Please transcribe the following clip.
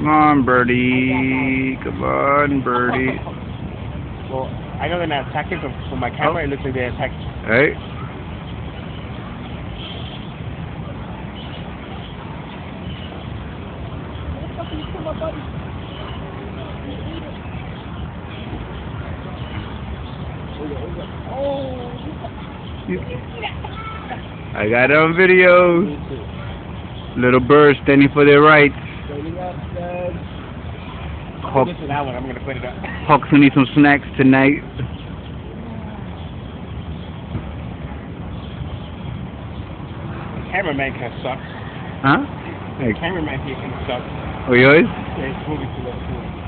Come on, birdie. Come on, birdie. Well, I know they're not attacking, but from my camera, it looks like they're attacking. Hey. I got it on video. Little bird standing for their rights. Hawk, This is that one. I'm gonna put it up. Hawks will need some snacks tonight. Cameraman kind of sucks. Huh? Hey. Cameraman here kind of sucks. Oh, yours? Yeah, it's moving too low.